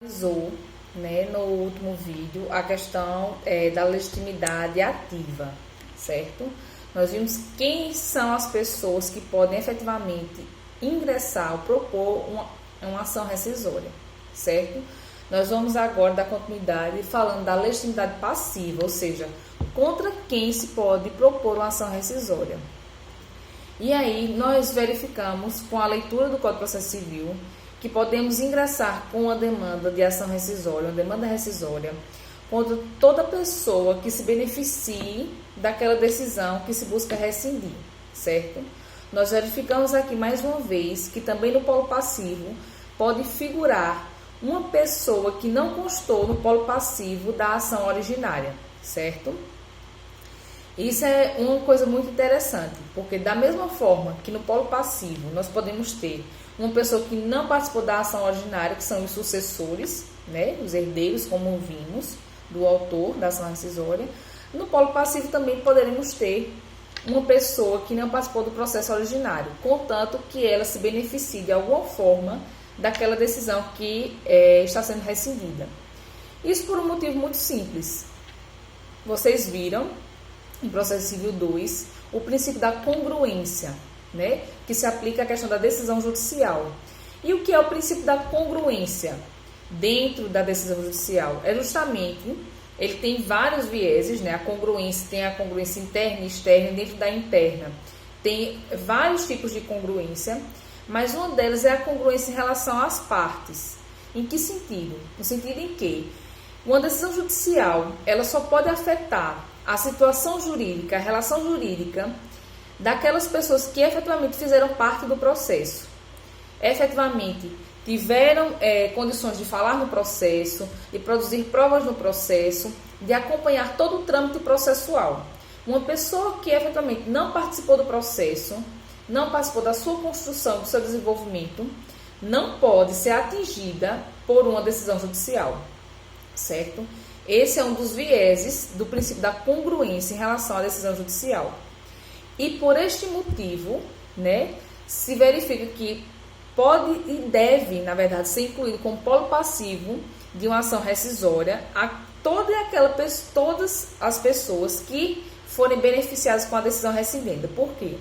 Analisou, né, no último vídeo a questão da legitimidade ativa, certo? Nós vimos quem são as pessoas que podem efetivamente ingressar ou propor uma ação rescisória, certo? Nós vamos agora dar continuidade falando da legitimidade passiva, ou seja, contra quem se pode propor uma ação rescisória. E aí nós verificamos com a leitura do Código de Processo Civil que podemos ingressar com uma demanda de ação rescisória, uma demanda rescisória, contra toda pessoa que se beneficie daquela decisão que se busca rescindir, certo? Nós verificamos aqui mais uma vez que também no polo passivo pode figurar uma pessoa que não constou no polo passivo da ação originária, certo? Isso é uma coisa muito interessante, porque da mesma forma que no polo passivo nós podemos ter uma pessoa que não participou da ação originária, que são os sucessores, né, os herdeiros, como vimos, do autor da ação rescisória, no polo passivo também poderemos ter uma pessoa que não participou do processo originário, contanto que ela se beneficie de alguma forma daquela decisão que está sendo rescindida. Isso por um motivo muito simples. Vocês viram, em Processo Civil 2, o princípio da congruência, né, que se aplica à questão da decisão judicial. E o que é o princípio da congruência dentro da decisão judicial? É justamente, ele tem vários vieses, né? A congruência tem a congruência interna e externa, dentro da interna tem vários tipos de congruência, mas uma delas é a congruência em relação às partes. Em que sentido? No sentido em que uma decisão judicial, ela só pode afetar a situação jurídica, a relação jurídica daquelas pessoas que efetivamente fizeram parte do processo, efetivamente tiveram condições de falar no processo, de produzir provas no processo, de acompanhar todo o trâmite processual. Uma pessoa que efetivamente não participou do processo, não participou da sua construção, do seu desenvolvimento, não pode ser atingida por uma decisão judicial, certo? Esse é um dos vieses do princípio da congruência em relação à decisão judicial. E por este motivo, né, se verifica que pode e deve, na verdade, ser incluído como polo passivo de uma ação rescisória todas as pessoas que forem beneficiadas com a decisão rescindida. Por quê?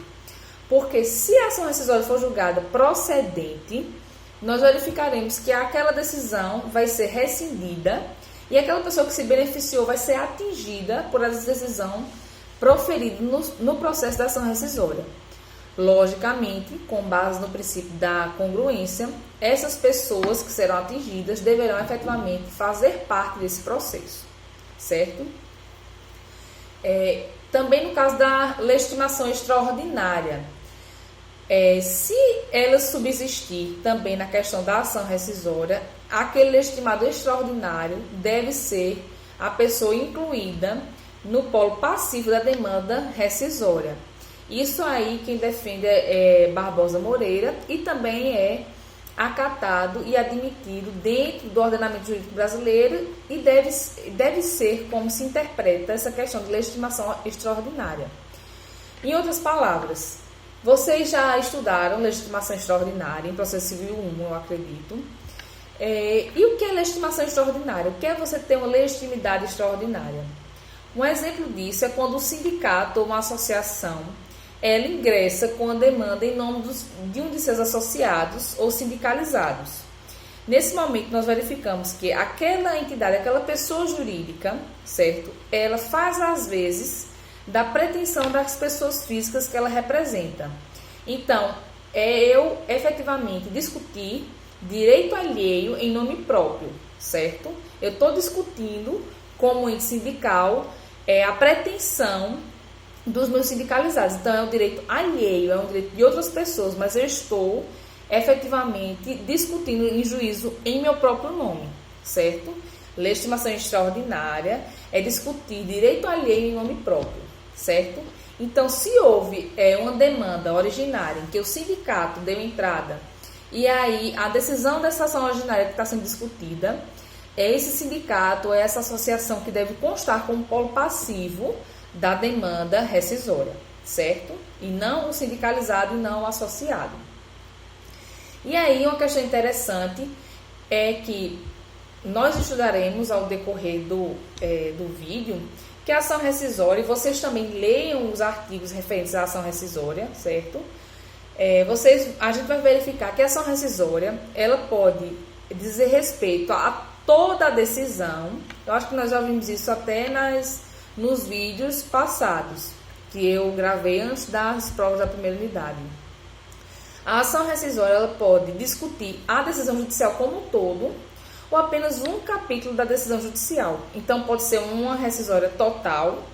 Porque se a ação rescisória for julgada procedente, nós verificaremos que aquela decisão vai ser rescindida e aquela pessoa que se beneficiou vai ser atingida por essa decisão proferida no processo da ação rescisória. Logicamente, com base no princípio da congruência, essas pessoas que serão atingidas deverão efetivamente fazer parte desse processo, certo? Também no caso da legitimação extraordinária, se ela subsistir também na questão da ação rescisória, aquele legitimado extraordinário deve ser a pessoa incluída no polo passivo da demanda rescisória. Isso aí quem defende é Barbosa Moreira e também é acatado e admitido dentro do ordenamento jurídico brasileiro e deve ser como se interpreta essa questão de legitimação extraordinária. Em outras palavras, vocês já estudaram legitimação extraordinária em Processo Civil 1, eu acredito. E o que é legitimação extraordinária? O que é você ter uma legitimidade extraordinária? Um exemplo disso é quando o sindicato ou uma associação ela ingressa com a demanda em nome de um de seus associados ou sindicalizados. Nesse momento, nós verificamos que aquela entidade, aquela pessoa jurídica, certo? Ela faz, às vezes, da pretensão das pessoas físicas que ela representa. Então, eu efetivamente discutir direito alheio em nome próprio, certo? Eu estou discutindo como ente sindical a pretensão dos meus sindicalizados. Então, é um direito alheio, é um direito de outras pessoas, mas eu estou efetivamente discutindo em juízo em meu próprio nome, certo? Legitimação extraordinária é discutir direito alheio em nome próprio, certo? Então, se houve uma demanda originária em que o sindicato deu entrada e aí a decisão dessa ação originária que está sendo discutida, é esse sindicato, é essa associação que deve constar como polo passivo da demanda rescisória, certo? E não o sindicalizado e não o associado. E aí uma questão interessante é que nós estudaremos ao decorrer do vídeo que a ação rescisória, e vocês também leiam os artigos referentes à ação rescisória, certo? A gente vai verificar que a ação rescisória, ela pode dizer respeito a toda a decisão. Eu acho que nós já vimos isso até nos vídeos passados, que eu gravei antes das provas da primeira unidade. A ação rescisória, ela pode discutir a decisão judicial como um todo, ou apenas um capítulo da decisão judicial. Então, pode ser uma rescisória total,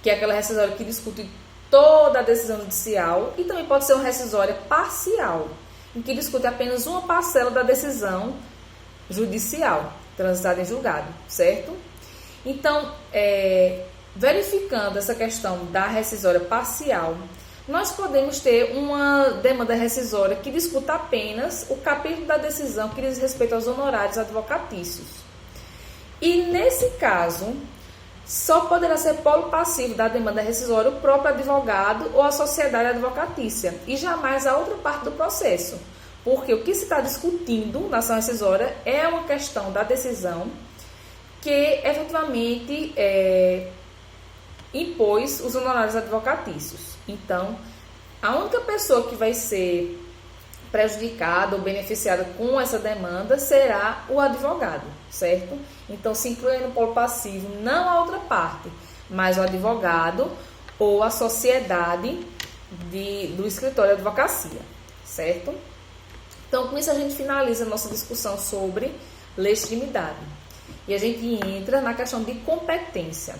que é aquela rescisória que discute toda a decisão judicial, e também pode ser uma rescisória parcial, em que discute apenas uma parcela da decisão judicial, transitada em julgado, certo? Então, verificando essa questão da rescisória parcial, nós podemos ter uma demanda rescisória que discuta apenas o capítulo da decisão que diz respeito aos honorários advocatícios. E, nesse caso, só poderá ser polo passivo da demanda rescisória o próprio advogado ou a sociedade advocatícia, e jamais a outra parte do processo. Porque o que se está discutindo na ação rescisória é uma questão da decisão que, efetivamente, impôs os honorários advocatícios. Então, a única pessoa que vai ser prejudicada ou beneficiada com essa demanda será o advogado, certo? Então, se inclui no polo passivo não a outra parte, mas o advogado ou a sociedade do escritório de advocacia, certo? Então, com isso a gente finaliza a nossa discussão sobre legitimidade. E a gente entra na questão de competência.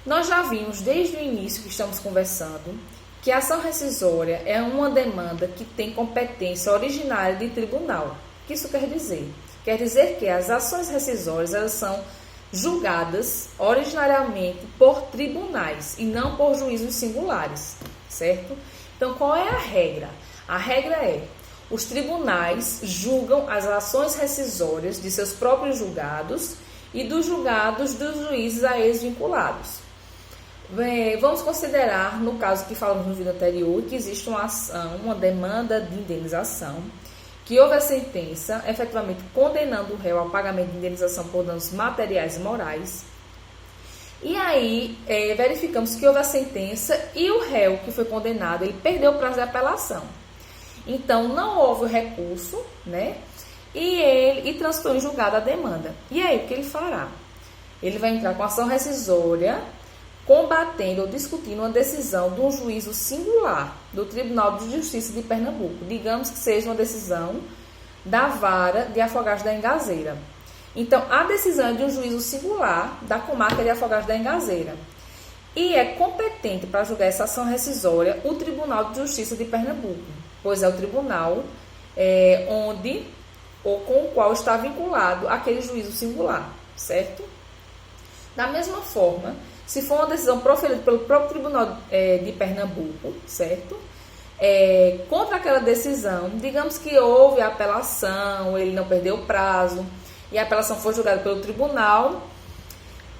Nós já vimos desde o início que estamos conversando que a ação rescisória é uma demanda que tem competência originária de tribunal. O que isso quer dizer? Quer dizer que as ações rescisórias, elas são julgadas originariamente por tribunais e não por juízos singulares, certo? Então, qual é a regra? A regra é: os tribunais julgam as ações rescisórias de seus próprios julgados e dos julgados dos juízes a eles vinculados. Vamos considerar, no caso que falamos no vídeo anterior, que existe uma ação, uma demanda de indenização, que houve a sentença efetivamente condenando o réu ao pagamento de indenização por danos materiais e morais. E aí, verificamos que houve a sentença e o réu que foi condenado, ele perdeu o prazo de apelação. Então, não houve o recurso, né? E transitou em julgado a demanda. E aí, o que ele fará? Ele vai entrar com ação rescisória, combatendo ou discutindo uma decisão de um juízo singular do Tribunal de Justiça de Pernambuco. Digamos que seja uma decisão da vara de Afogados da Engazeira. Então, a decisão é de um juízo singular da comarca de Afogados da Engazeira. E é competente para julgar essa ação rescisória o Tribunal de Justiça de Pernambuco, pois é o tribunal onde ou com o qual está vinculado aquele juízo singular, certo? Da mesma forma, se for uma decisão proferida pelo próprio Tribunal de Pernambuco, certo? Contra aquela decisão, digamos que houve a apelação, ele não perdeu o prazo, e a apelação foi julgada pelo tribunal,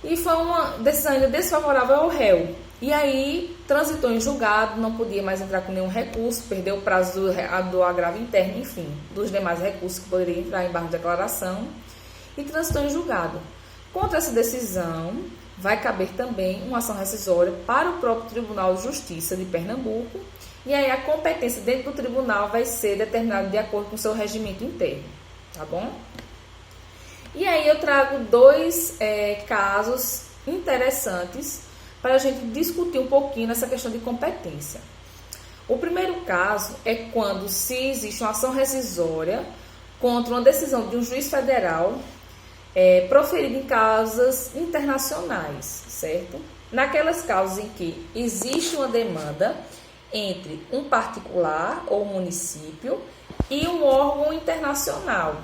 e foi uma decisão ainda desfavorável ao réu. E aí, transitou em julgado, não podia mais entrar com nenhum recurso, perdeu o prazo do agravo interno, enfim, dos demais recursos que poderiam entrar em barra de declaração, e transitou em julgado. Contra essa decisão, vai caber também uma ação rescisória para o próprio Tribunal de Justiça de Pernambuco, e aí a competência dentro do tribunal vai ser determinada de acordo com o seu regimento interno, tá bom? E aí eu trago dois casos interessantes para a gente discutir um pouquinho nessa questão de competência. O primeiro caso é quando se existe uma ação rescisória contra uma decisão de um juiz federal proferida em causas internacionais, certo? Naquelas causas em que existe uma demanda entre um particular ou um município e um órgão internacional,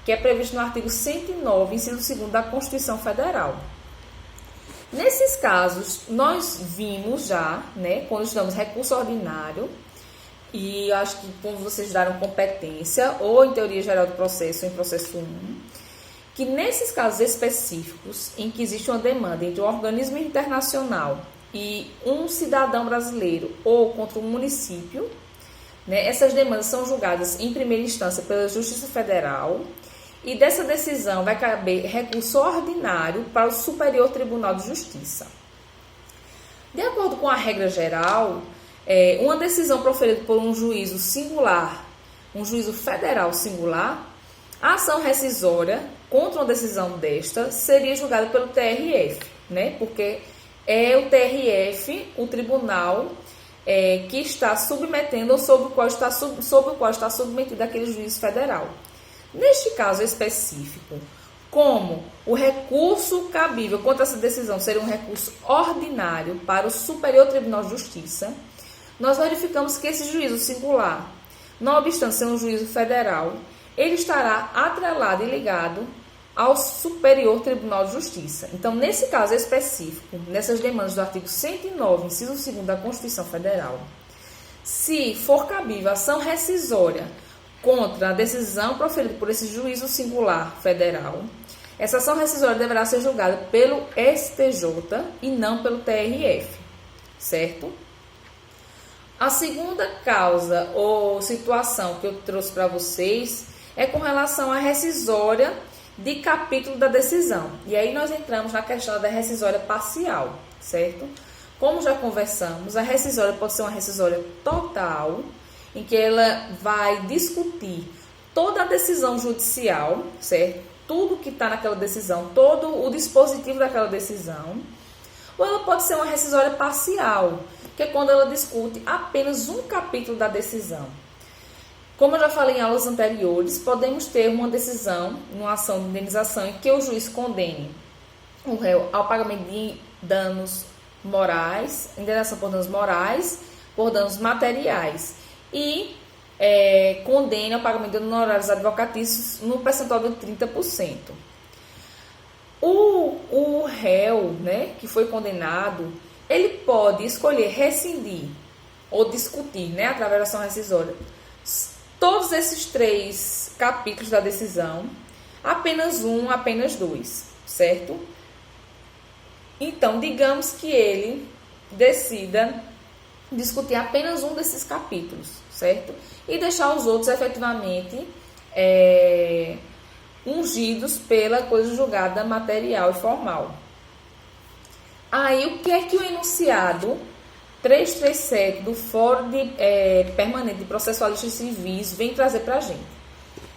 que é previsto no artigo 109, inciso 2º da Constituição Federal. Nesses casos, nós vimos já, né, quando estudamos recurso ordinário, e acho que quando vocês estudaram competência, ou em teoria geral do processo, em processo 1, que nesses casos específicos, em que existe uma demanda entre um organismo internacional e um cidadão brasileiro, ou contra um município, né, essas demandas são julgadas em primeira instância pela Justiça Federal, e dessa decisão vai caber recurso ordinário para o Superior Tribunal de Justiça. De acordo com a regra geral, uma decisão proferida por um juízo singular, um juízo federal singular, a ação rescisória contra uma decisão desta seria julgada pelo TRF, né? Porque é o TRF, o tribunal que está submetendo ou sobre o qual está submetido aquele juízo federal. Neste caso específico, como o recurso cabível contra essa decisão seria um recurso ordinário para o Superior Tribunal de Justiça, nós verificamos que esse juízo singular, não obstante ser um juízo federal, ele estará atrelado e ligado ao Superior Tribunal de Justiça. Então, nesse caso específico, nessas demandas do artigo 109, inciso 2º da Constituição Federal, se for cabível ação rescisória contra a decisão proferida por esse juízo singular federal, essa ação rescisória deverá ser julgada pelo STJ e não pelo TRF, certo? A segunda causa ou situação que eu trouxe para vocês é com relação à rescisória de capítulo da decisão. E aí nós entramos na questão da rescisória parcial, certo? Como já conversamos, a rescisória pode ser uma rescisória total, em que ela vai discutir toda a decisão judicial, certo? Tudo que está naquela decisão, todo o dispositivo daquela decisão. Ou ela pode ser uma rescisória parcial, que é quando ela discute apenas um capítulo da decisão. Como eu já falei em aulas anteriores, podemos ter uma decisão, uma ação de indenização, em que o juiz condene o réu ao pagamento de danos morais, indenização por danos morais, por danos materiais, e condene ao pagamento de honorários advocatícios no percentual de 30%. O réu, né, que foi condenado, ele pode escolher rescindir ou discutir, né, através da ação rescisória, todos esses 3 capítulos da decisão, apenas um, apenas 2, certo? Então, digamos que ele decida discutir apenas um desses capítulos, certo? E deixar os outros efetivamente ungidos pela coisa julgada material e formal. Aí, o que é que o enunciado 337 do Fórum Permanente de Processualistas Civis vem trazer para a gente?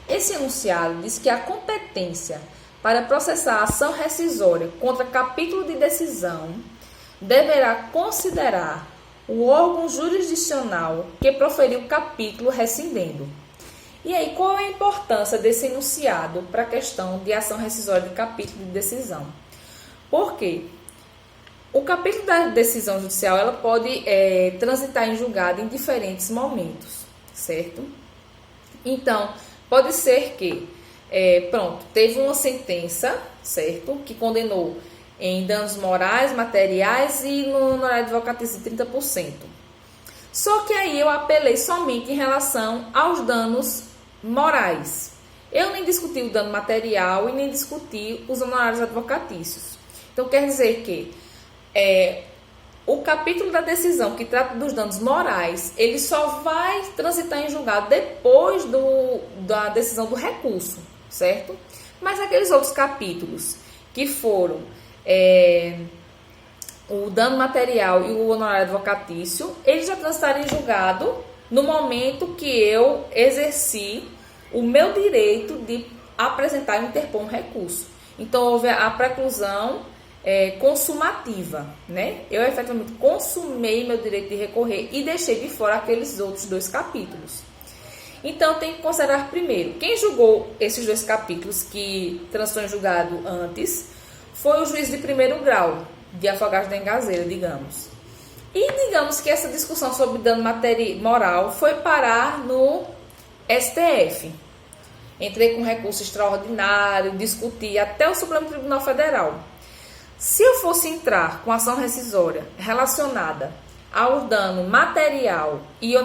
Esse enunciado diz que a competência para processar a ação rescisória contra capítulo de decisão deverá considerar o órgão jurisdicional que proferiu o capítulo rescindendo. E aí, qual é a importância desse enunciado para a questão de ação rescisória de capítulo de decisão? Por quê? O capítulo da decisão judicial ela pode transitar em julgado em diferentes momentos, certo? Então, pode ser que, teve uma sentença, certo? Que condenou em danos morais, materiais e no honorário advocatício de 30%. Só que aí eu apelei somente em relação aos danos morais. Eu nem discuti o dano material e nem discuti os honorários advocatícios. Então, quer dizer que o capítulo da decisão que trata dos danos morais, ele só vai transitar em julgado depois da decisão do recurso, certo? Mas aqueles outros capítulos que foram o dano material e o honorário advocatício, eles já transitaram em julgado no momento que eu exerci o meu direito de apresentar e interpor um recurso. Então, houve a preclusão consumativa, né? Eu efetivamente consumei meu direito de recorrer e deixei de fora aqueles outros 2 capítulos. Então, tem que considerar primeiro, quem julgou esses 2 capítulos que transitou em julgado antes foi o juiz de primeiro grau, de Afogados da Engazeira, digamos. E digamos que essa discussão sobre dano moral foi parar no STF. Entrei com recurso extraordinário, discuti até o Supremo Tribunal Federal. Se eu fosse entrar com ação rescisória relacionada ao dano material e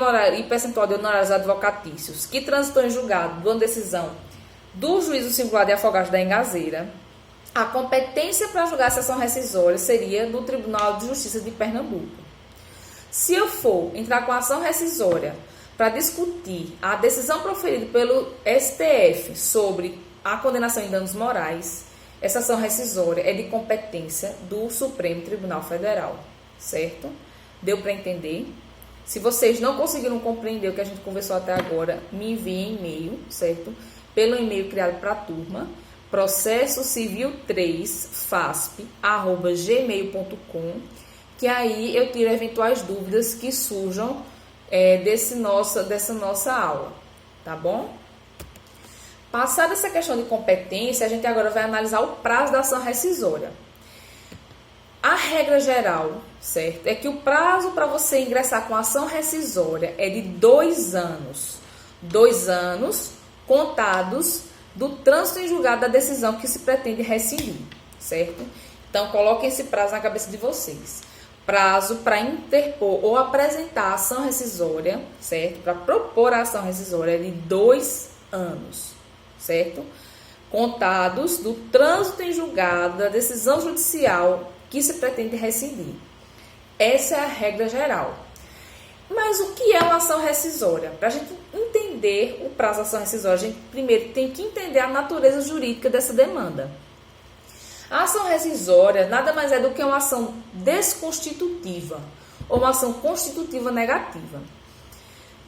percentual de honorários advocatícios que transitou em julgado de uma decisão do juízo singular de Afogados da Engazeira, a competência para julgar essa ação rescisória seria do Tribunal de Justiça de Pernambuco. Se eu for entrar com ação rescisória para discutir a decisão proferida pelo STF sobre a condenação em danos morais, essa ação rescisória é de competência do Supremo Tribunal Federal, certo? Deu para entender? Se vocês não conseguiram compreender o que a gente conversou até agora, me enviem e-mail, certo? Pelo e-mail criado para a turma, processocivil3fasp@gmail.com, que aí eu tiro eventuais dúvidas que surjam dessa nossa aula, tá bom? Passada essa questão de competência, a gente agora vai analisar o prazo da ação rescisória. A regra geral, certo, é que o prazo para você ingressar com a ação rescisória é de 2 anos. 2 anos contados do trânsito em julgado da decisão que se pretende rescindir, certo? Então, coloquem esse prazo na cabeça de vocês. Prazo para interpor ou apresentar a ação rescisória, certo? Para propor a ação rescisória é de 2 anos. Certo? Contados do trânsito em julgado da decisão judicial que se pretende rescindir. Essa é a regra geral. Mas o que é uma ação rescisória? Para a gente entender o prazo da ação rescisória, a gente primeiro tem que entender a natureza jurídica dessa demanda. A ação rescisória nada mais é do que uma ação desconstitutiva ou uma ação constitutiva negativa.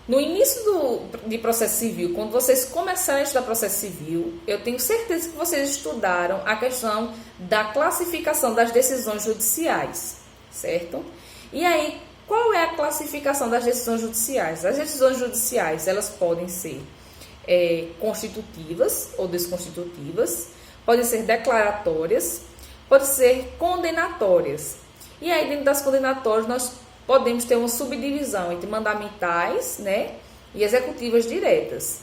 No início de processo civil, quando vocês começarem a estudar processo civil, eu tenho certeza que vocês estudaram a questão da classificação das decisões judiciais, certo? E aí, qual é a classificação das decisões judiciais? As decisões judiciais, elas podem ser constitutivas ou desconstitutivas, podem ser declaratórias, podem ser condenatórias. E aí, dentro das condenatórias, nós podemos ter uma subdivisão entre mandamentais, né, e executivas diretas.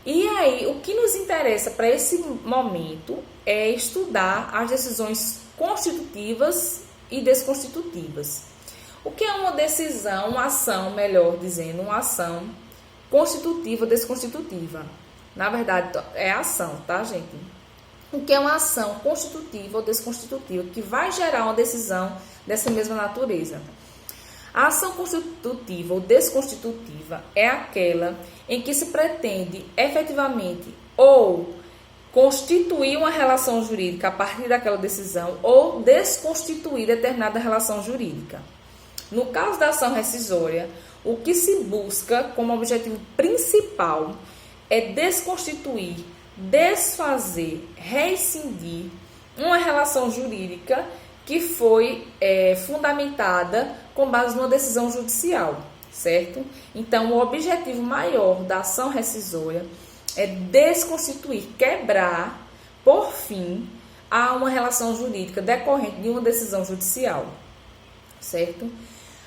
E aí, o que nos interessa para esse momento é estudar as decisões constitutivas e desconstitutivas. O que é uma decisão, uma ação, melhor dizendo, uma ação constitutiva ou desconstitutiva? Na verdade, é ação, tá, gente? O que é uma ação constitutiva ou desconstitutiva que vai gerar uma decisão dessa mesma natureza? A ação constitutiva ou desconstitutiva é aquela em que se pretende efetivamente ou constituir uma relação jurídica a partir daquela decisão ou desconstituir determinada relação jurídica. No caso da ação rescisória, o que se busca como objetivo principal é desconstituir, desfazer, rescindir uma relação jurídica que foi fundamentada com base numa decisão judicial, certo? Então, o objetivo maior da ação rescisória é desconstituir, quebrar, por fim, a uma relação jurídica decorrente de uma decisão judicial, certo?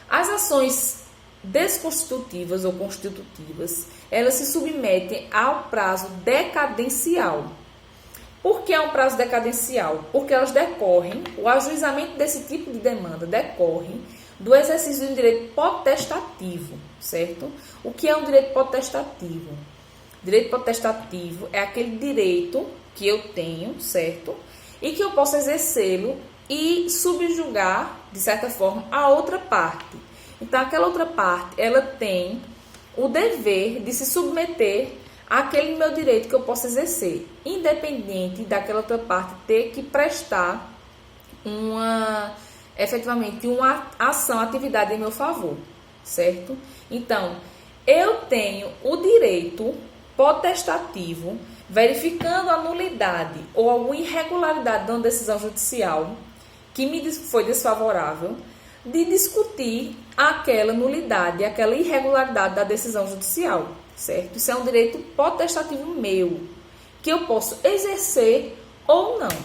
As ações desconstitutivas ou constitutivas, elas se submetem ao prazo decadencial. Por que é um prazo decadencial? Porque elas decorrem, o ajuizamento desse tipo de demanda decorre do exercício de um direito potestativo, certo? O que é um direito potestativo? Direito potestativo é aquele direito que eu tenho, certo? E que eu posso exercê-lo e subjugar, de certa forma, a outra parte. Então, aquela outra parte, ela tem o dever de se submeter àquele meu direito que eu posso exercer, independente daquela outra parte ter que prestar efetivamente uma ação, atividade em meu favor, certo? Então, eu tenho o direito potestativo, verificando a nulidade ou alguma irregularidade de uma decisão judicial que me foi desfavorável, de discutir aquela nulidade, aquela irregularidade da decisão judicial, certo? Isso é um direito potestativo meu, que eu posso exercer ou não,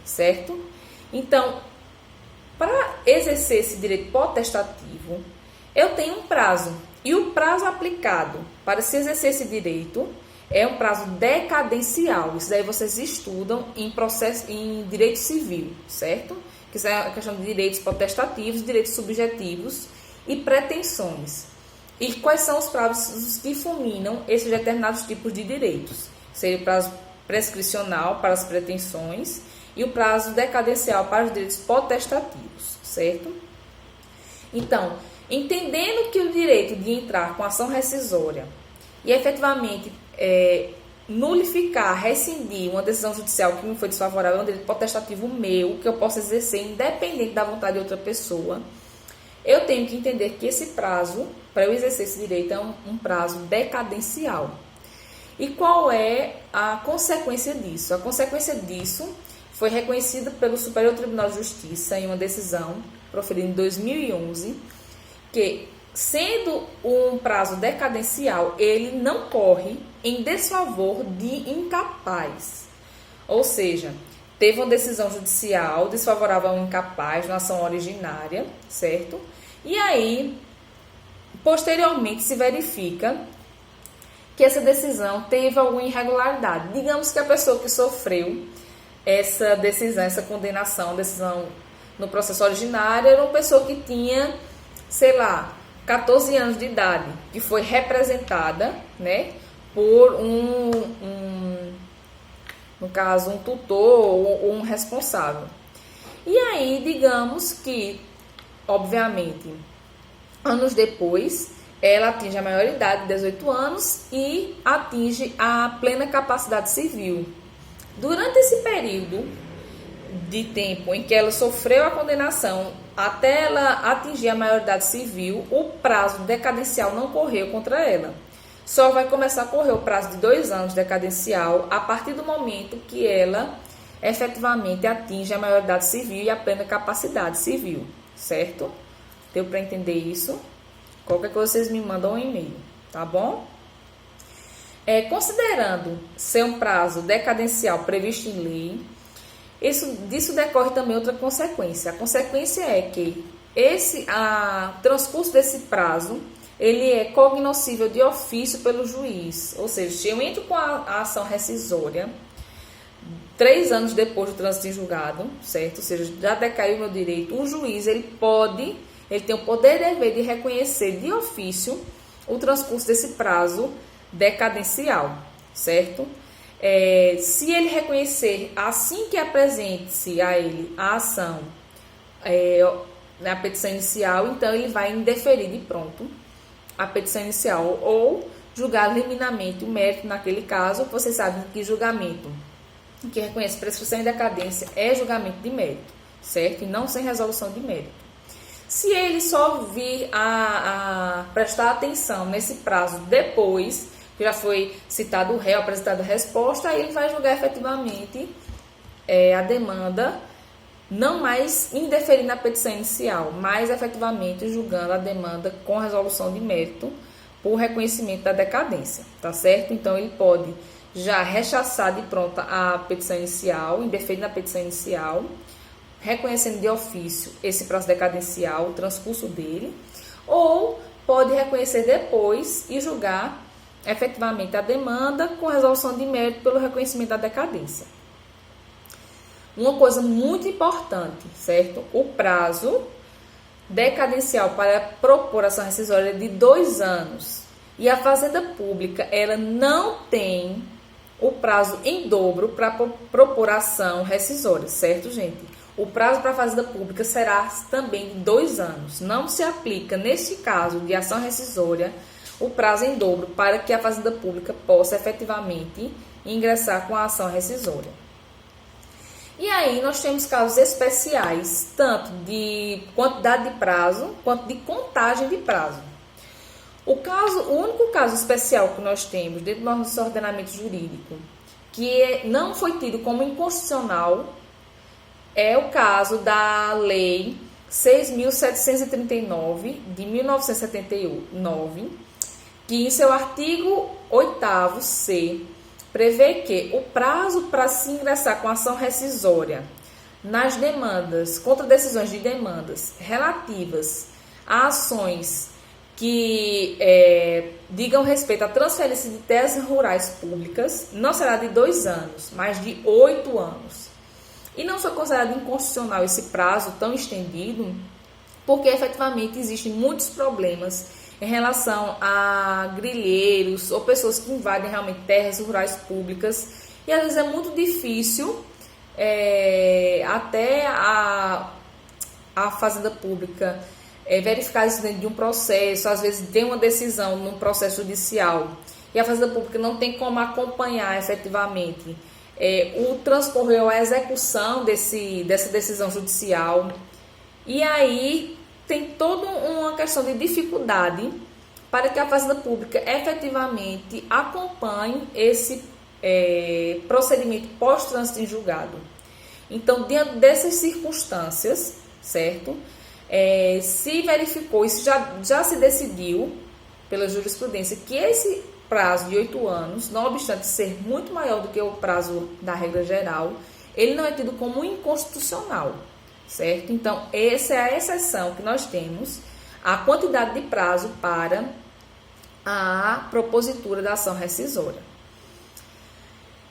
certo? Então, para exercer esse direito potestativo, eu tenho um prazo. E o prazo aplicado para se exercer esse direito é um prazo decadencial. Isso daí vocês estudam em direito civil, certo? Que é a questão de direitos potestativos, direitos subjetivos e pretensões. E quais são os prazos que fulminam esses determinados tipos de direitos? Seria o prazo prescricional para as pretensões e o prazo decadencial para os direitos potestativos, certo? Então, entendendo que o direito de entrar com ação rescisória e efetivamente nulificar, rescindir uma decisão judicial que me foi desfavorável, é um direito potestativo meu, que eu posso exercer independente da vontade de outra pessoa, eu tenho que entender que esse prazo, para eu exercer esse direito, é um prazo decadencial. E qual é a consequência disso? A consequência disso foi reconhecida pelo Superior Tribunal de Justiça em uma decisão proferida em 2011, que, sendo um prazo decadencial, ele não corre em desfavor de incapaz. Ou seja, teve uma decisão judicial desfavorável ao incapaz na ação originária, certo? E aí, posteriormente, se verifica que essa decisão teve alguma irregularidade. Digamos que a pessoa que sofreu essa decisão, essa condenação, decisão no processo originário, era uma pessoa que tinha, sei lá, 14 anos de idade, que foi representada, né, por no caso, um tutor ou um responsável. E aí, digamos que, obviamente, anos depois, ela atinge a maioridade de 18 anos e atinge a plena capacidade civil. Durante esse período de tempo em que ela sofreu a condenação até ela atingir a maioridade civil, o prazo decadencial não correu contra ela. Só vai começar a correr o prazo de 2 anos decadencial a partir do momento que ela efetivamente atinge a maioridade civil e a plena capacidade civil, certo? Deu para entender isso? Qualquer coisa vocês me mandam um e-mail, tá bom? Considerando ser um prazo decadencial previsto em lei, disso decorre também outra consequência. A consequência é que transcurso desse prazo, ele é cognoscível de ofício pelo juiz. Ou seja, se eu entro com a ação rescisória 3 anos depois do trânsito em julgado, certo? Ou seja, já decaiu o meu direito, o juiz ele tem o poder e dever de reconhecer de ofício o transcurso desse prazo decadencial, certo? Se ele reconhecer assim que apresente-se a ele a ação na petição inicial, então ele vai indeferir de pronto a petição inicial ou julgar liminarmente o mérito naquele caso. Vocês sabem que julgamento que reconhece prescrição e decadência é julgamento de mérito, certo? E não sem resolução de mérito. Se ele só vir a prestar atenção nesse prazo depois que já foi citado o réu, apresentado a resposta, aí ele vai julgar efetivamente a demanda, não mais indeferindo a petição inicial, mas efetivamente julgando a demanda com resolução de mérito por reconhecimento da decadência, tá certo? Então ele pode já rechaçar de pronta a petição inicial, indeferindo a petição inicial, reconhecendo de ofício esse prazo decadencial, o transcurso dele, ou pode reconhecer depois e julgar efetivamente a demanda com resolução de mérito pelo reconhecimento da decadência. Uma coisa muito importante, certo? O prazo decadencial para propor ação rescisória é de 2 anos. E a Fazenda Pública, ela não tem o prazo em dobro para propor ação rescisória, certo, gente? O prazo para a Fazenda Pública será também de 2 anos. Não se aplica, neste caso de ação rescisória, o prazo em dobro para que a Fazenda Pública possa efetivamente ingressar com a ação rescisória. E aí nós temos casos especiais, tanto de quantidade de prazo, quanto de contagem de prazo. O único caso especial que nós temos dentro do nosso ordenamento jurídico, que não foi tido como inconstitucional, é o caso da Lei 6.739, de 1979, que em seu artigo 8º-C prevê que o prazo para se ingressar com ação rescisória nas demandas, contra decisões de demandas relativas a ações que digam respeito à transferência de terras rurais públicas, não será de 2 anos, mas de 8 anos. E não foi considerado inconstitucional esse prazo tão estendido, porque efetivamente existem muitos problemas em relação a grileiros ou pessoas que invadem realmente terras rurais públicas, e às vezes é muito difícil até a Fazenda Pública verificar isso dentro de um processo. Às vezes tem uma decisão num processo judicial e a Fazenda Pública não tem como acompanhar efetivamente o transcorrer, a execução dessa decisão judicial. E aí tem toda uma questão de dificuldade para que a Fazenda Pública efetivamente acompanhe esse procedimento pós-trânsito em julgado. Então, diante dessas circunstâncias, certo? Se verificou, isso já se decidiu pela jurisprudência, que esse prazo de 8 anos, não obstante ser muito maior do que o prazo da regra geral, ele não é tido como inconstitucional, certo? Então, essa é a exceção que nós temos, a quantidade de prazo para a propositura da ação rescisória.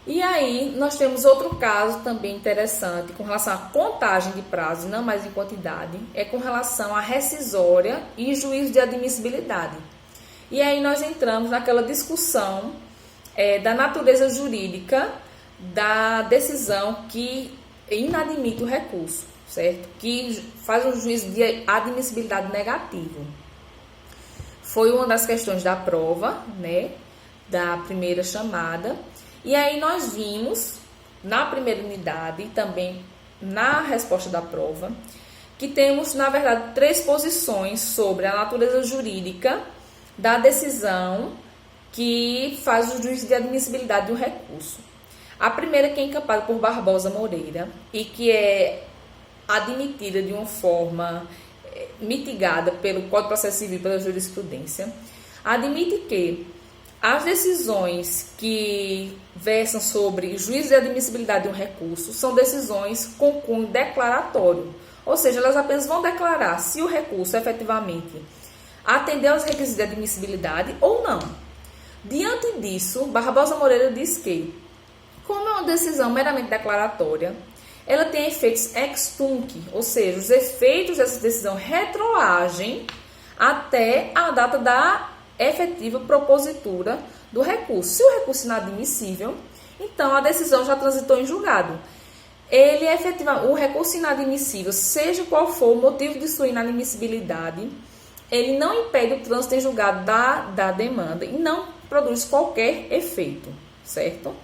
E aí, nós temos outro caso também interessante com relação à contagem de prazo, não mais em quantidade, é com relação à rescisória e juízo de admissibilidade. E aí nós entramos naquela discussão da natureza jurídica da decisão que inadmite o recurso, certo? Que faz um juízo de admissibilidade negativo. Foi uma das questões da prova, né, da primeira chamada. E aí nós vimos, na primeira unidade e também na resposta da prova, que temos, na verdade, 3 posições sobre a natureza jurídica da decisão que faz o juízo de admissibilidade do recurso. A primeira, que é encampada por Barbosa Moreira e que é admitida de uma forma mitigada pelo Código de Processo Civil e pela jurisprudência, admite que as decisões que versam sobre juízo de admissibilidade de um recurso são decisões com cunho declaratório, ou seja, elas apenas vão declarar se o recurso efetivamente atendeu aos requisitos de admissibilidade ou não. Diante disso, Barbosa Moreira diz que, como é uma decisão meramente declaratória, ela tem efeitos ex tunc, ou seja, os efeitos dessa decisão retroagem até a data da efetiva propositura do recurso. Se o recurso é inadmissível, então a decisão já transitou em julgado. O recurso inadmissível, seja qual for o motivo de sua inadmissibilidade, ele não impede o trânsito em julgado da demanda e não produz qualquer efeito, certo?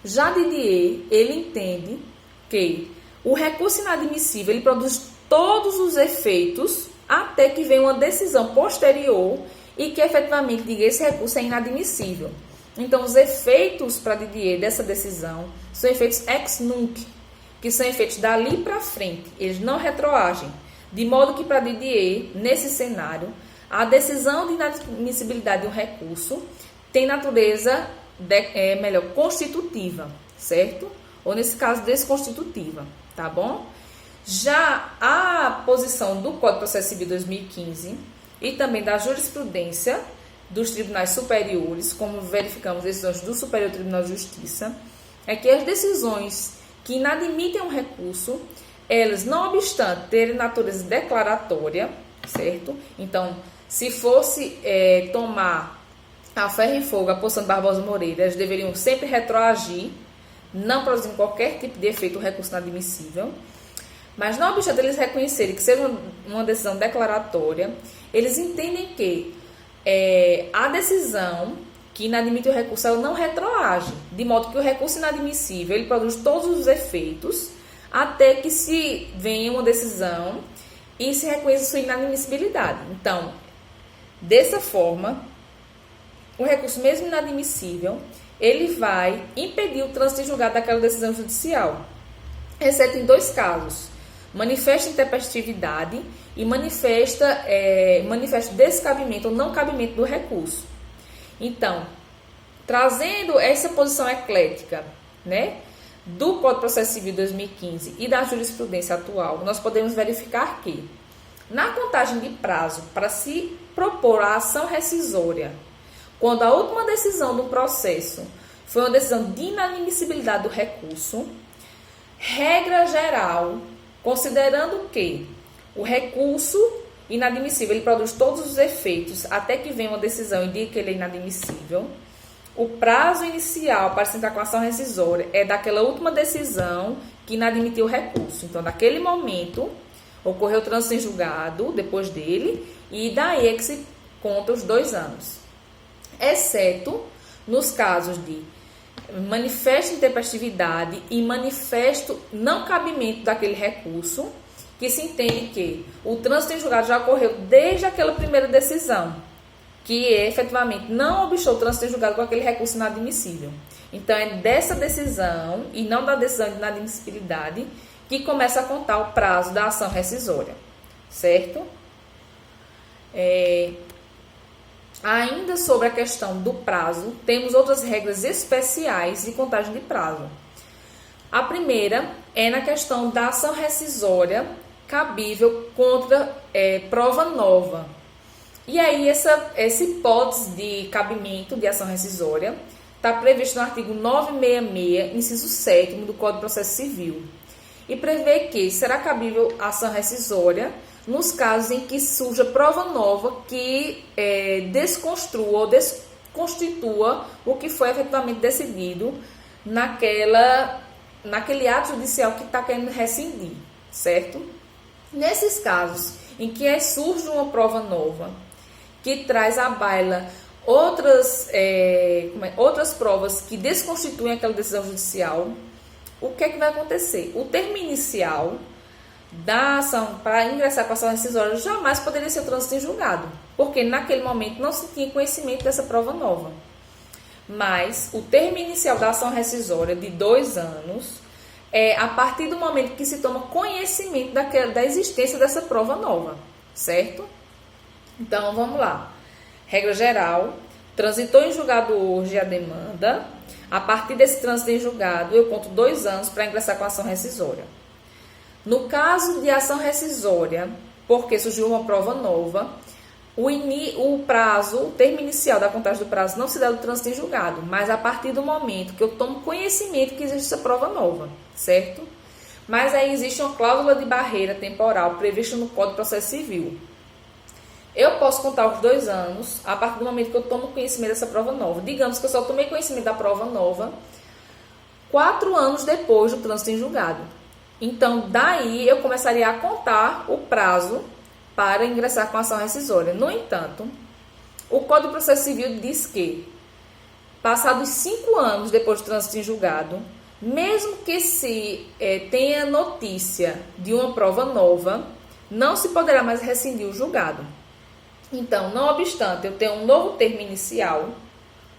Já Didier, ele entende que o recurso inadmissível ele produz todos os efeitos até que venha uma decisão posterior e que efetivamente diga esse recurso é inadmissível. Então, os efeitos para Didier dessa decisão são efeitos ex nunc, que são efeitos dali para frente, eles não retroagem. De modo que, para Didier, nesse cenário, a decisão de inadmissibilidade de um recurso tem natureza constitutiva, certo? Ou, nesse caso, desconstitutiva, tá bom? Já a posição do Código de Processo Civil 2015 e também da jurisprudência dos tribunais superiores, como verificamos decisões do Superior Tribunal de Justiça, é que as decisões que inadmitem um recurso, elas, não obstante terem natureza declaratória, certo? Então, se fosse tomar a ferro e fogo a posição de Barbosa Moreira, elas deveriam sempre retroagir, não produzindo qualquer tipo de efeito recurso inadmissível. Mas, não obstante eles reconhecerem que seja uma decisão declaratória, eles entendem que a decisão que inadmite o recurso, ela não retroage, de modo que o recurso inadmissível ele produz todos os efeitos até que se venha uma decisão e se reconheça sua inadmissibilidade. Então, dessa forma, o recurso mesmo inadmissível, ele vai impedir o trânsito em julgado daquela decisão judicial, exceto em 2 casos: manifesta intempestividade e manifesta descabimento ou não cabimento do recurso. Então, trazendo essa posição eclética, né, do Código de Processo Civil 2015 e da jurisprudência atual, nós podemos verificar que, na contagem de prazo para se propor a ação rescisória, quando a última decisão do processo foi uma decisão de inadmissibilidade do recurso, regra geral, considerando que o recurso inadmissível ele produz todos os efeitos até que venha uma decisão e diga que ele é inadmissível, o prazo inicial para se entrar com a ação rescisória é daquela última decisão que inadmitiu o recurso. Então, naquele momento, ocorreu o trânsito em julgado depois dele, e daí é que se conta os 2 anos. exceto nos casos de manifesto intempestividade e manifesto não cabimento daquele recurso, que se entende que o trânsito em julgado já ocorreu desde aquela primeira decisão, que efetivamente não obstou o trânsito em julgado com aquele recurso inadmissível. Então, é dessa decisão, e não da decisão de inadmissibilidade, que começa a contar o prazo da ação rescisória, certo? Ainda sobre a questão do prazo, temos outras regras especiais de contagem de prazo. A primeira é na questão da ação rescisória cabível contra prova nova. E aí, essa hipótese de cabimento de ação rescisória está prevista no artigo 966, inciso 7º do Código de Processo Civil. E prevê que será cabível a ação rescisória nos casos em que surja prova nova que desconstrua ou desconstitua o que foi efetivamente decidido naquele ato judicial que está querendo rescindir, certo? Nesses casos em que surge uma prova nova que traz à baila outras provas que desconstituem aquela decisão judicial, o que é que vai acontecer? O termo inicial da ação para ingressar com a ação rescisória jamais poderia ser trânsito em julgado, porque naquele momento não se tinha conhecimento dessa prova nova. Mas o termo inicial da ação rescisória de 2 anos é a partir do momento que se toma conhecimento da existência dessa prova nova, certo? Então, vamos lá. Regra geral, transitou em julgado hoje a demanda. A partir desse trânsito em julgado, eu conto 2 anos para ingressar com a ação rescisória. No caso de ação rescisória, porque surgiu uma prova nova, o prazo, o termo inicial da contagem do prazo não se dá do trânsito em julgado, mas a partir do momento que eu tomo conhecimento que existe essa prova nova, certo? Mas aí existe uma cláusula de barreira temporal prevista no Código de Processo Civil. Eu posso contar os 2 anos a partir do momento que eu tomo conhecimento dessa prova nova. Digamos que eu só tomei conhecimento da prova nova 4 anos depois do trânsito em julgado. Então, daí eu começaria a contar o prazo para ingressar com a ação rescisória. No entanto, o Código de Processo Civil diz que, passados 5 anos depois do trânsito em julgado, mesmo que se tenha notícia de uma prova nova, não se poderá mais rescindir o julgado. Então, não obstante eu ter um novo termo inicial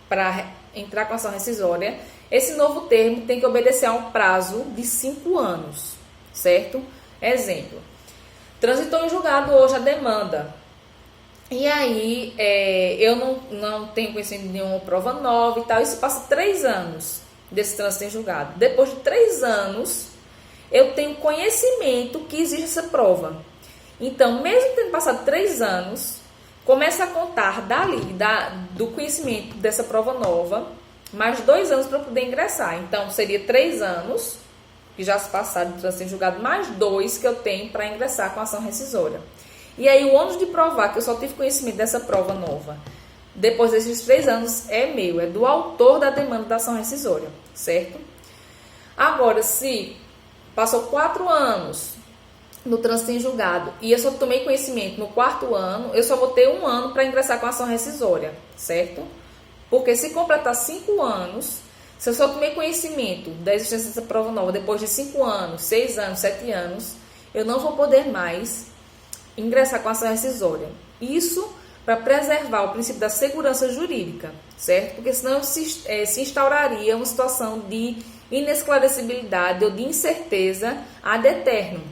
para entrar com a ação rescisória, esse novo termo tem que obedecer a um prazo de 5 anos, certo? Exemplo, transitou em julgado hoje a demanda. E aí, eu não tenho conhecimento de nenhuma prova nova e tal, isso passa 3 anos desse trânsito em julgado. Depois de 3 anos, eu tenho conhecimento que existe essa prova. Então, mesmo tendo passado 3 anos, começa a contar do conhecimento dessa prova nova, mais 2 anos para poder ingressar. Então, seria 3 anos, que já se passaram de trânsito em julgado, mais 2 que eu tenho para ingressar com a ação rescisória. E aí, o ônus de provar que eu só tive conhecimento dessa prova nova, depois desses 3 anos, é meu, é do autor da demanda da ação rescisória, certo? Agora, se passou 4 anos no trânsito em julgado e eu só tomei conhecimento no 4º ano, eu só vou ter 1 ano para ingressar com a ação rescisória, certo? Porque se completar 5 anos, se eu só tomei conhecimento da existência dessa prova nova depois de 5 anos, 6 anos, 7 anos, eu não vou poder mais ingressar com a ação rescisória. Isso para preservar o princípio da segurança jurídica, certo? Porque senão se instauraria uma situação de inesclarecibilidade ou de incerteza ad eternum.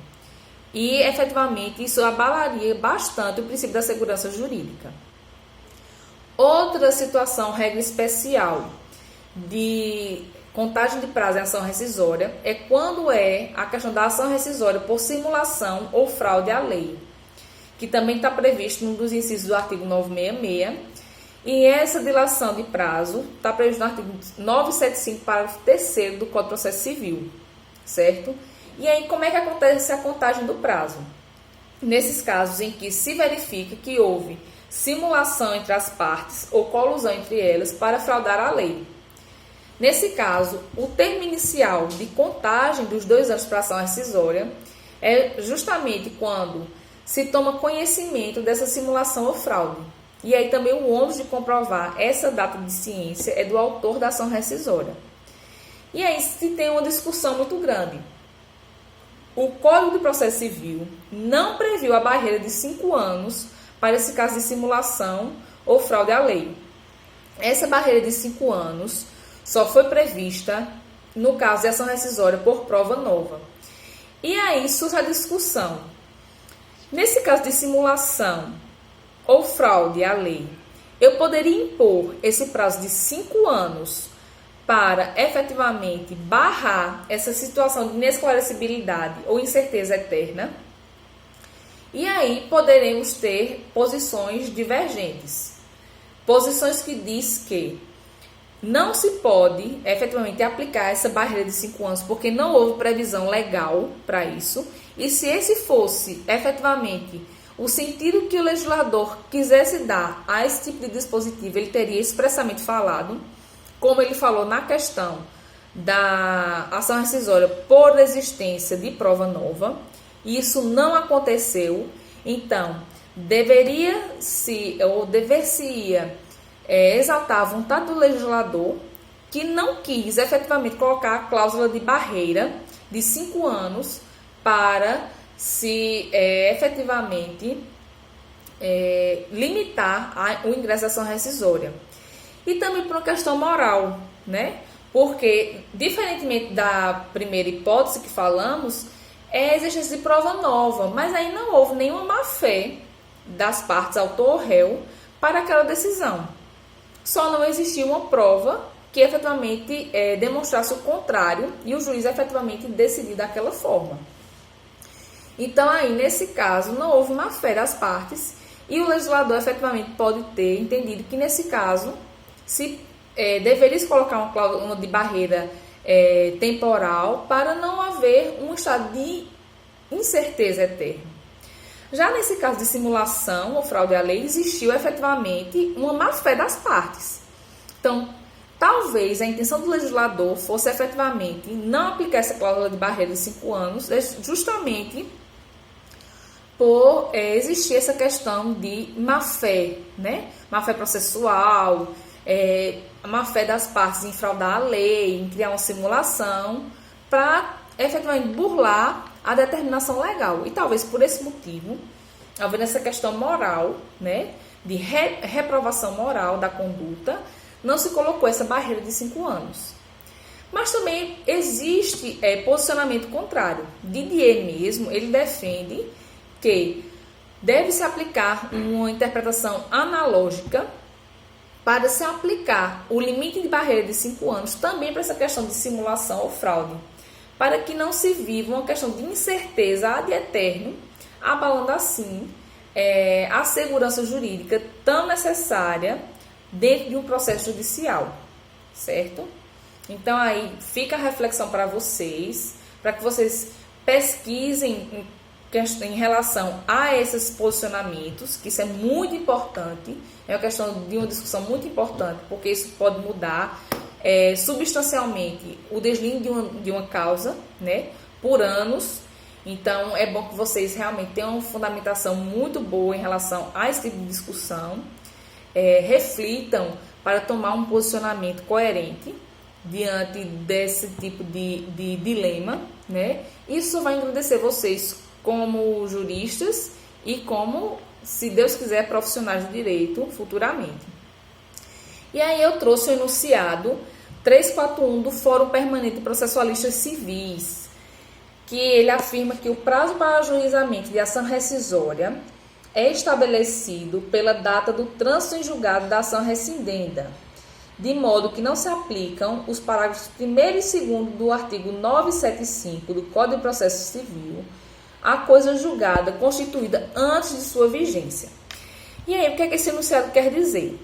E, efetivamente, isso abalaria bastante o princípio da segurança jurídica. Outra situação, regra especial de contagem de prazo em ação rescisória é quando é a questão da ação rescisória por simulação ou fraude à lei, que também está previsto num dos incisos do artigo 966, e essa dilação de prazo está previsto no artigo 975, parágrafo 3º do Código de Processo Civil, certo? E aí, como é que acontece a contagem do prazo? Nesses casos em que se verifica que houve simulação entre as partes ou colusão entre elas para fraudar a lei. Nesse caso, o termo inicial de contagem dos 2 anos para a ação rescisória é justamente quando se toma conhecimento dessa simulação ou fraude. E aí também o ônus de comprovar essa data de ciência é do autor da ação rescisória. E aí se tem uma discussão muito grande. O Código de Processo Civil não previu a barreira de 5 anos para esse caso de simulação ou fraude à lei. Essa barreira de 5 anos só foi prevista no caso de ação rescisória por prova nova. E aí surge a discussão. Nesse caso de simulação ou fraude à lei, eu poderia impor esse prazo de 5 anos para efetivamente barrar essa situação de inesclarecibilidade ou incerteza eterna. E aí poderemos ter posições divergentes. Posições que diz que não se pode efetivamente aplicar essa barreira de 5 anos porque não houve previsão legal para isso. E se esse fosse efetivamente o sentido que o legislador quisesse dar a esse tipo de dispositivo, ele teria expressamente falado, como ele falou na questão da ação rescisória por existência de prova nova. Isso não aconteceu, então dever-se-ia exaltar a vontade do legislador, que não quis efetivamente colocar a cláusula de barreira de 5 anos para se efetivamente limitar o ingresso da ação rescisória. E também por uma questão moral, né? Porque, diferentemente da primeira hipótese que falamos, é a existência de prova nova, mas aí não houve nenhuma má-fé das partes autor ou réu para aquela decisão. Só não existia uma prova que efetivamente demonstrasse o contrário e o juiz efetivamente decidiu daquela forma. Então, aí, nesse caso, não houve má-fé das partes e o legislador efetivamente pode ter entendido que, nesse caso, se deveria se colocar uma cláusula de barreira temporal para não haver um estado de incerteza eterna. Já nesse caso de simulação ou fraude à lei, existiu efetivamente uma má-fé das partes. Então, talvez a intenção do legislador fosse efetivamente não aplicar essa cláusula de barreira de 5 anos, justamente por existir essa questão de má-fé, né? Má-fé processual, a má-fé das partes em fraudar a lei, em criar uma simulação, para efetivamente burlar a determinação legal. E talvez por esse motivo, havendo essa questão moral, né, de reprovação moral da conduta, não se colocou essa barreira de 5 anos. Mas também existe posicionamento contrário. Didier mesmo, ele defende que deve-se aplicar uma interpretação analógica para se aplicar o limite de barreira de 5 anos também para essa questão de simulação ou fraude, para que não se viva uma questão de incerteza ad eterno, abalando assim a segurança jurídica tão necessária dentro de um processo judicial, certo? Então aí fica a reflexão para vocês, para que vocês pesquisem em relação a esses posicionamentos, que isso é muito importante, é uma questão de uma discussão muito importante, porque isso pode mudar substancialmente o deslinde de uma causa, né, por anos. Então, é bom que vocês realmente tenham uma fundamentação muito boa em relação a esse tipo de discussão, reflitam para tomar um posicionamento coerente diante desse tipo de dilema, né? Isso vai engrandecer vocês como juristas e como, se Deus quiser, profissionais de direito futuramente. E aí eu trouxe o enunciado 341 do Fórum Permanente de Processualistas Civis, que ele afirma que o prazo para ajuizamento de ação rescisória é estabelecido pela data do trânsito em julgado da ação rescindenda, de modo que não se aplicam os parágrafos 1º e 2º do artigo 975 do Código de Processo Civil à coisa julgada constituída antes de sua vigência. E aí, o que esse enunciado quer dizer?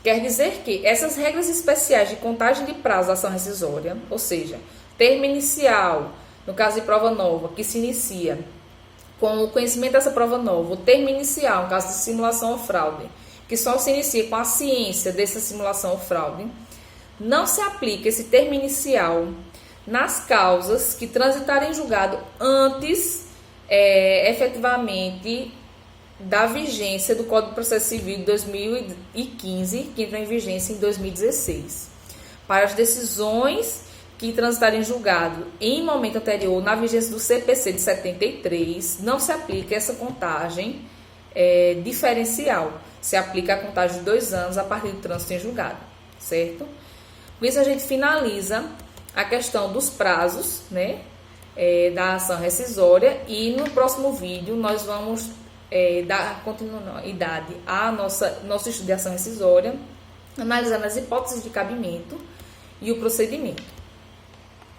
Quer dizer que essas regras especiais de contagem de prazo da ação rescisória, ou seja, termo inicial, no caso de prova nova, que se inicia com o conhecimento dessa prova nova, o termo inicial, no caso de simulação ou fraude, que só se inicia com a ciência dessa simulação ou fraude, não se aplica esse termo inicial nas causas que transitarem em julgado antes, efetivamente, da vigência do Código de Processo Civil de 2015, que entrou em vigência em 2016. Para as decisões que transitarem em julgado em momento anterior, na vigência do CPC de 73, não se aplica essa contagem diferencial. Se aplica a contagem de 2 anos a partir do trânsito em julgado, certo? Com isso, a gente finaliza a questão dos prazos, né, da ação rescisória, e no próximo vídeo nós vamos dar continuidade a nosso estudo de ação rescisória, analisando as hipóteses de cabimento e o procedimento.